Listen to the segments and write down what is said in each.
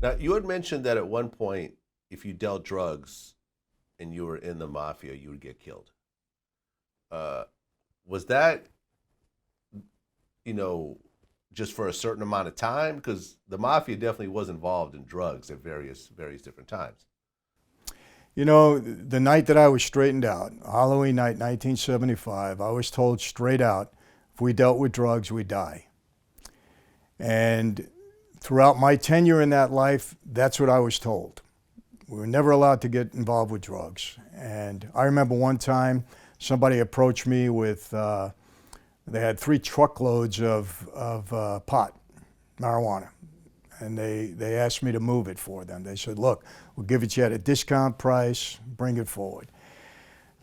Now, you had mentioned that at one point, if you dealt drugs and you were in the mafia, you would get killed. Uh, was that, you know, just for a certain amount of time? Because the mafia definitely was involved in drugs at various different times. You know, the night that I was straightened out, Halloween night, 1975, I was told straight out, if we dealt with drugs, we'd die. And throughout my tenure in that life, that's what I was told. We were never allowed to get involved with drugs. And I remember one time somebody approached me with, they had 3 truckloads of pot, marijuana. And they asked me to move it for them. They said, look, we'll give it to you at a discount price, bring it forward.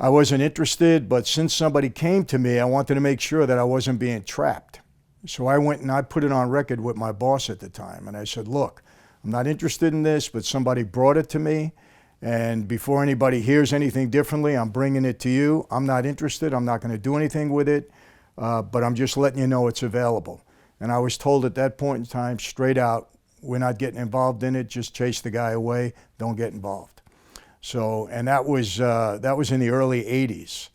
I wasn't interested, but since somebody came to me, I wanted to make sure that I wasn't being trapped. So I went and I put it on record with my boss at the time. And I said, look, I'm not interested in this, but somebody brought it to me. And before anybody hears anything differently, I'm bringing it to you. I'm not interested. I'm not going to do anything with it, but I'm just letting you know it's available. And I was told at that point in time, straight out, we're not getting involved in it. Just chase the guy away. Don't get involved. So, and that was in the early 80s.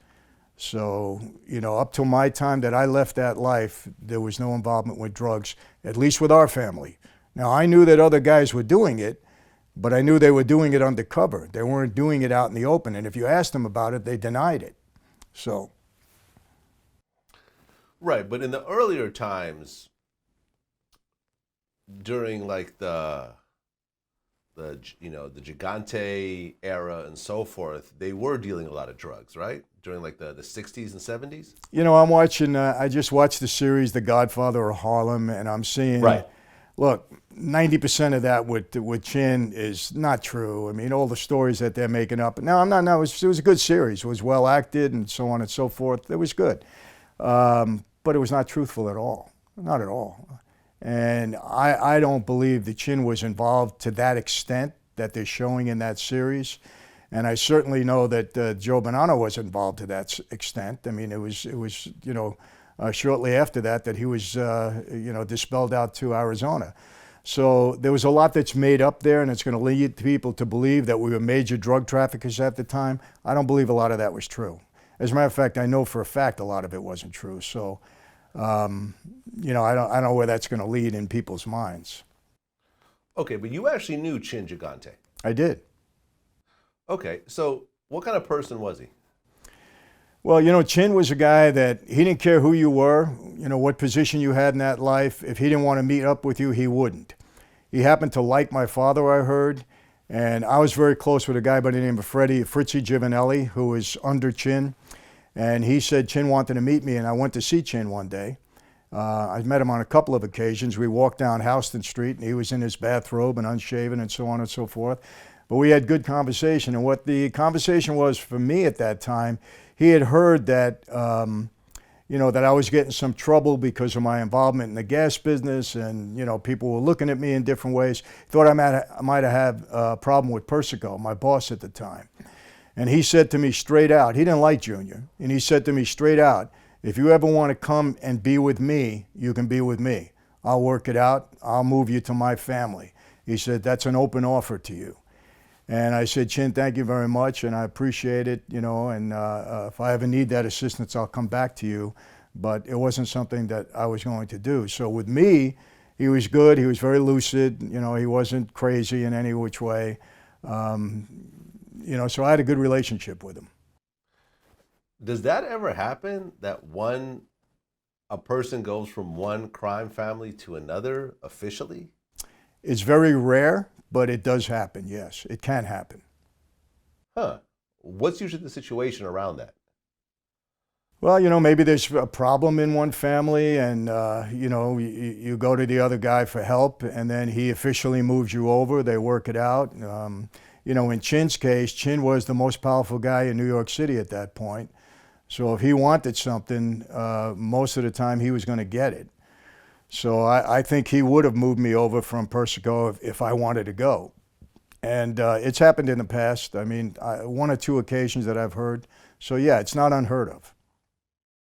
So, you know, up till my time that I left that life, there was no involvement with drugs, at least with our family. Now, I knew that other guys were doing it, but I knew they were doing it undercover. They weren't doing it out in the open. And if you asked them about it, they denied it. So. Right, but in the earlier times, during like the the Gigante era and so forth, they were dealing a lot of drugs, right? During like the 60s and 70s. You know, I'm watching. I just watched the series The Godfather of Harlem, and I'm seeing. Right. Look, 90% of that with Chin is not true. I mean, all the stories that they're making up. No, I'm not. No, it was a good series. It was well acted and so on and so forth. It was good, but it was not truthful at all. Not at all. And I don't believe that Chin was involved to that extent that they're showing in that series. And I certainly know that Joe Bonanno was involved to that extent. I mean, it was shortly after that he was dispelled out to Arizona. So there was a lot that's made up there, and it's going to lead people to believe that we were major drug traffickers at the time. I don't believe a lot of that was true. As a matter of fact, I know for a fact a lot of it wasn't true. So. I don't know where that's going to lead in people's minds. Okay, but you actually knew Chin Gigante. I did. Okay, so what kind of person was he? Well, you know, Chin was a guy that he didn't care who you were, you know, what position you had in that life. If he didn't want to meet up with you, he wouldn't. He happened to like my father, I heard, and I was very close with a guy by the name of Fritzy Giovanelli, who was under Chin. And he said Chin wanted to meet me, and I went to see Chin one day. I met him on a couple of occasions. We walked down Houston Street, and he was in his bathrobe and unshaven and so on and so forth. But we had good conversation, and what the conversation was for me at that time, he had heard that, that I was getting some trouble because of my involvement in the gas business, and, you know, people were looking at me in different ways. Thought I might have had a problem with Persico, my boss at the time. And he said to me straight out, he didn't like Junior, and he said to me straight out, if you ever want to come and be with me, you can be with me. I'll work it out. I'll move you to my family. He said, that's an open offer to you. And I said, Chin, thank you very much, and I appreciate it, you know, and if I ever need that assistance, I'll come back to you. But it wasn't something that I was going to do. So with me, he was good. He was very lucid. You know, he wasn't crazy in any which way. So I had a good relationship with him. Does that ever happen that a person goes from one crime family to another officially? It's very rare, but it does happen, yes. It can happen. Huh. What's usually the situation around that? Well, you know, maybe there's a problem in one family and, you go to the other guy for help and then he officially moves you over. They work it out. In Chin's case, Chin was the most powerful guy in New York City at that point. So if he wanted something, most of the time he was going to get it. So I think he would have moved me over from Persico if I wanted to go. And it's happened in the past. I mean, 1 or 2 occasions that I've heard. So yeah, it's not unheard of.